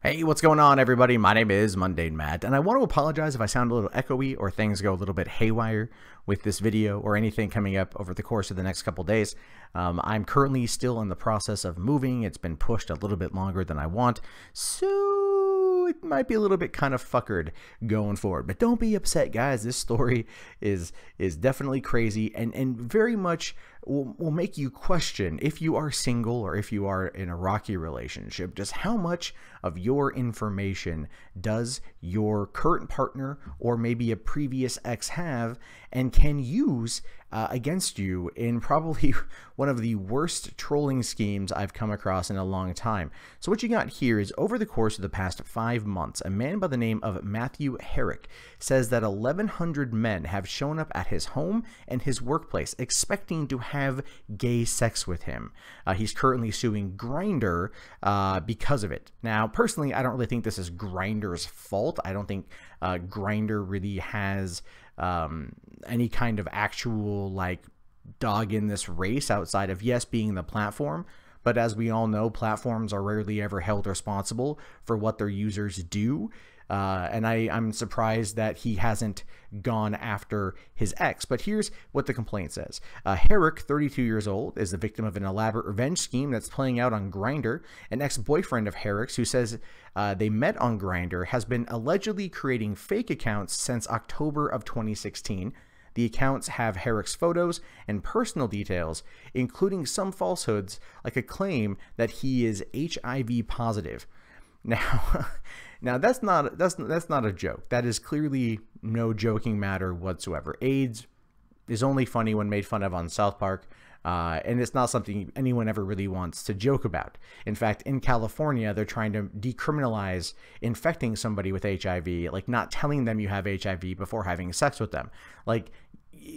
Hey, what's going on, everybody? My name is Mundane Matt, and I want to apologize if I sound a little echoey or things go a little bit haywire with this video or anything coming up over the course of the next couple days. I'm currently still in the process of moving. It's been pushed a little bit longer than I want, so it might be a little bit kind of fuckered going forward. But don't be upset, guys. This story is definitely crazy and very much will make you question, if you are single or if you are in a rocky relationship, just how much of your information does your current partner or maybe a previous ex have and can use against you in probably one of the worst trolling schemes I've come across in a long time. So what you got here is, over the course of the past 5 months, a man by the name of Matthew Herrick says that 1,100 men have shown up at his home and his workplace expecting to have gay sex with him. He's currently suing Grindr because of it. Now, personally, I don't really think this is Grindr's fault. I don't think Grindr really has any kind of actual dog in this race outside of, yes, being the platform. But as we all know, platforms are rarely ever held responsible for what their users do. And I'm surprised that he hasn't gone after his ex. But here's what the complaint says. Herrick, 32 years old, is the victim of an elaborate revenge scheme that's playing out on Grindr. An ex-boyfriend of Herrick's, who says they met on Grindr, has been allegedly creating fake accounts since October of 2016. The accounts have Herrick's photos and personal details, including some falsehoods, like a claim that he is HIV positive. Now that's not a joke. That is clearly no joking matter whatsoever. AIDS is only funny when made fun of on South Park, and it's not something anyone ever really wants to joke about. In fact, in California, they're trying to decriminalize infecting somebody with HIV, like not telling them you have HIV before having sex with them. Like,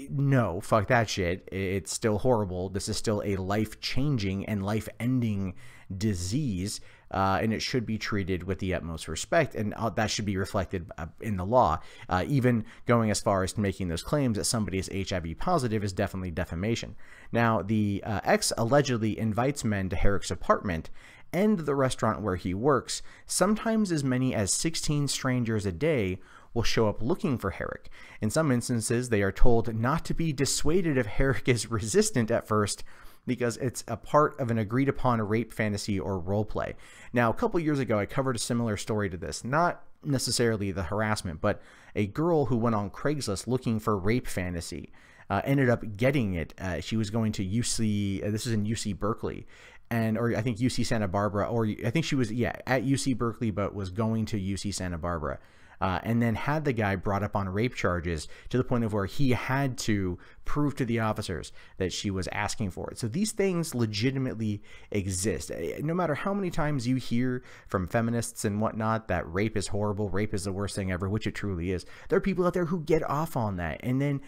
no, fuck that shit. It's still horrible. This is still a life-changing and life-ending disease, and it should be treated with the utmost respect, and that should be reflected in the law. Even going as far as making those claims that somebody is HIV positive is definitely defamation. Now, the ex allegedly invites men to Herrick's apartment and the restaurant where he works. Sometimes as many as 16 strangers a day will show up looking for Herrick. In some instances, they are told not to be dissuaded if Herrick is resistant at first, because it's a part of an agreed upon rape fantasy or role play. Now, a couple years ago, I covered a similar story to this, not necessarily the harassment, but a girl who went on Craigslist looking for rape fantasy ended up getting it. She was going to UC, this is in UC Berkeley, or I think UC Santa Barbara, or I think she was, at UC Berkeley, but was going to UC Santa Barbara. And then had the guy brought up on rape charges to the point of where he had to prove to the officers that she was asking for it. So these things legitimately exist. No matter how many times you hear from feminists and whatnot that rape is horrible, rape is the worst thing ever, which it truly is, there are people out there who get off on that. And then,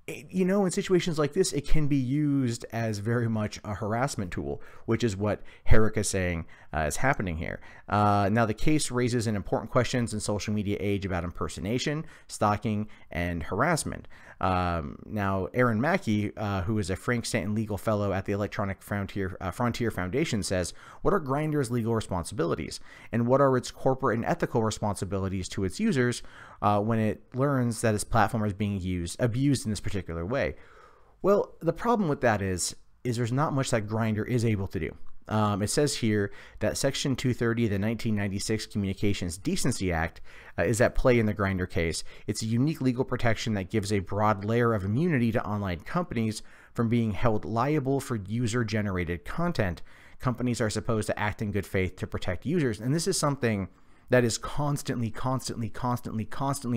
you know, in situations like this, it can be used as very much a harassment tool, which is what Herrick is saying is happening here. Now, the case raises an important questions in social media age about impersonation, stalking, and harassment. Now, Aaron Mackey, who is a Frank Stanton legal fellow at the Electronic Frontier Foundation, says, "What are Grindr's legal responsibilities, and what are its corporate and ethical responsibilities to its users when it learns that its platform is being abused in this particular way?" Well, the problem with that is there's not much that Grindr is able to do. It says here that Section 230 of the 1996 Communications Decency Act is at play in the Grindr case. It's a unique legal protection that gives a broad layer of immunity to online companies from being held liable for user-generated content. Companies are supposed to act in good faith to protect users, and this is something that is constantly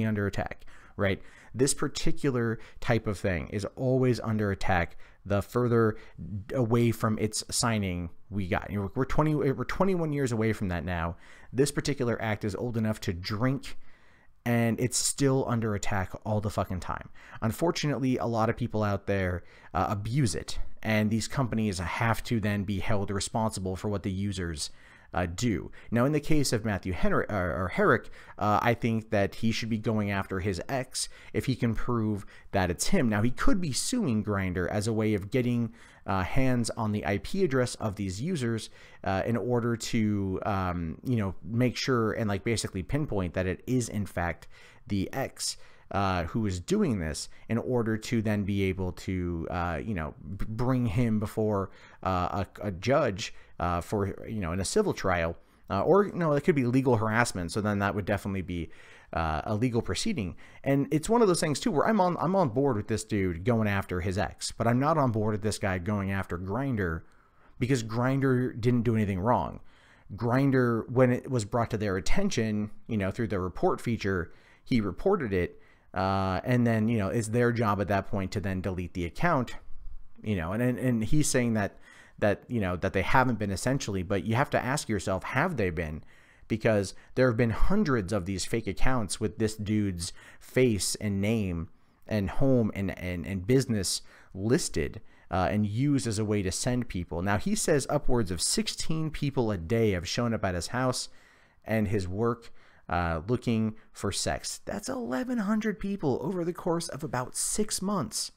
under attack, right? This particular type of thing is always under attack the further away from its signing we got. You know, we're 21 years away from that now. This particular act is old enough to drink, and it's still under attack all the fucking time. Unfortunately, a lot of people out there abuse it, and these companies have to then be held responsible for what the users do. Now, in the case of Matthew Herrick, I think that he should be going after his ex if he can prove that it's him. Now, he could be suing Grindr as a way of getting hands on the IP address of these users in order to, you know, make sure and like basically pinpoint that it is in fact the ex who is doing this, in order to then be able to, you know, bring him before a judge for, you know, in a civil trial, or, you know, it could be legal harassment. So then that would definitely be a legal proceeding. And it's one of those things too, where I'm on board with this dude going after his ex, but I'm not on board with this guy going after Grindr, because Grindr didn't do anything wrong. Grindr, when it was brought to their attention, you know, through the report feature, he reported it. And then, you know, it's their job at that point to then delete the account, you know, and he's saying that, you know, that they haven't been essentially, but you have to ask yourself, have they been? Because there have been hundreds of these fake accounts with this dude's face and name and home and business listed and used as a way to send people. Now, he says upwards of 16 people a day have shown up at his house and his work looking for sex. That's 1,100 people over the course of about 6 months.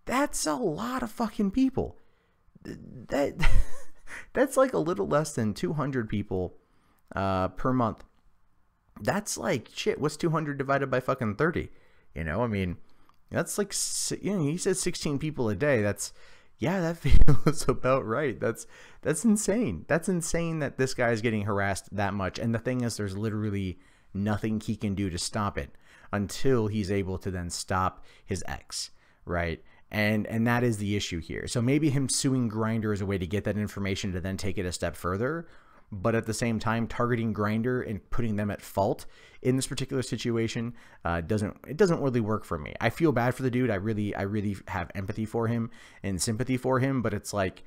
That's a lot of fucking people. That's like a little less than 200 people per month. That's like, shit, what's 200 divided by fucking 30? You know, I mean, that's like, you know, he said 16 people a day. That's, yeah, that feels about right. That's insane. That's insane that this guy is getting harassed that much. And the thing is, there's literally nothing he can do to stop it until he's able to then stop his ex, right? And that is the issue here. So maybe him suing Grindr is a way to get that information to then take it a step further. But at the same time, targeting Grindr and putting them at fault in this particular situation doesn't really work for me. I feel bad for the dude. I really have empathy for him and sympathy for him. But it's like,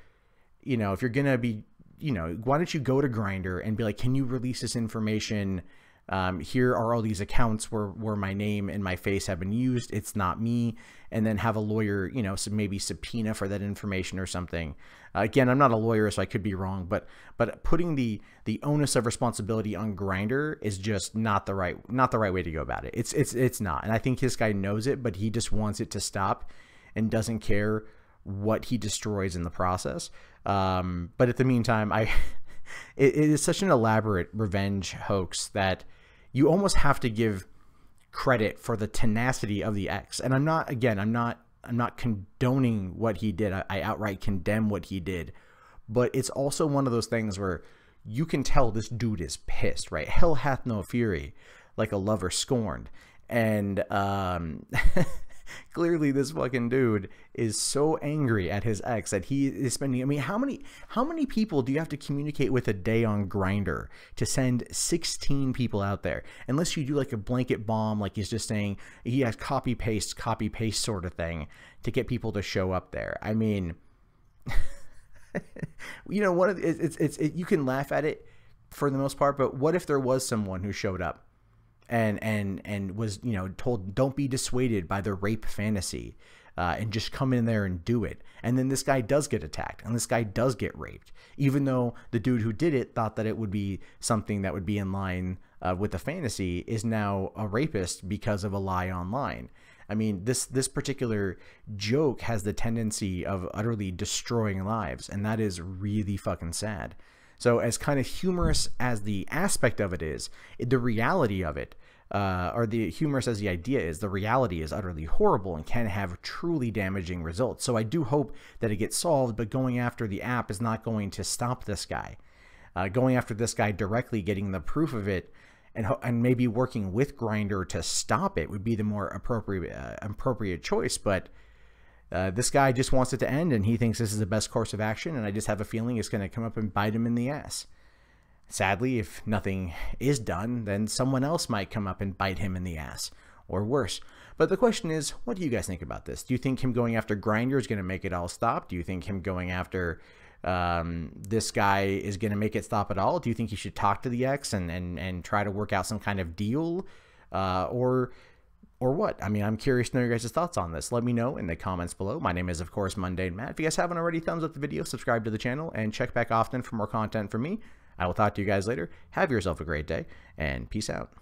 you know, if you're gonna be, you know, why don't you go to Grindr and be like, can you release this information? Here are all these accounts where my name and my face have been used. It's not me. And then have a lawyer, you know, so maybe subpoena for that information or something. Again, I'm not a lawyer, so I could be wrong, but putting the onus of responsibility on Grindr is just not the right way to go about it. It's not. And I think this guy knows it, but he just wants it to stop and doesn't care what he destroys in the process. But at the meantime, it is such an elaborate revenge hoax that you almost have to give credit for the tenacity of the ex. And I'm not condoning what he did. I outright condemn what he did. But it's also one of those things where you can tell this dude is pissed, right? Hell hath no fury, like a lover scorned. And clearly this fucking dude is so angry at his ex that he is spending, I mean, how many people do you have to communicate with a day on Grindr to send 16 people out there? Unless you do like a blanket bomb, like he's just saying, he has copy paste sort of thing to get people to show up there. I mean, you know, you can laugh at it for the most part, but what if there was someone who showed up and was, you know, told, don't be dissuaded by the rape fantasy, and just come in there and do it. And then this guy does get attacked and this guy does get raped, even though the dude who did it thought that it would be something that would be in line with the fantasy, is now a rapist because of a lie online. I mean, this particular joke has the tendency of utterly destroying lives, and that is really fucking sad. So as kind of humorous as the aspect of it is, the reality of it, or the humorous as the idea is, the reality is utterly horrible and can have truly damaging results. So I do hope that it gets solved, but going after the app is not going to stop this guy. Going after this guy directly, getting the proof of it, and maybe working with Grindr to stop it would be the more appropriate choice. But this guy just wants it to end, and he thinks this is the best course of action, and I just have a feeling it's going to come up and bite him in the ass. Sadly, if nothing is done, then someone else might come up and bite him in the ass, or worse. But the question is, what do you guys think about this? Do you think him going after Grindr is going to make it all stop? Do you think him going after this guy is going to make it stop at all? Do you think he should talk to the ex and try to work out some kind of deal, or what? I mean, I'm curious to know your guys' thoughts on this. Let me know in the comments below. My name is, of course, Mundane Matt. If you guys haven't already, thumbs up the video, subscribe to the channel, and check back often for more content from me. I will talk to you guys later. Have yourself a great day, and peace out.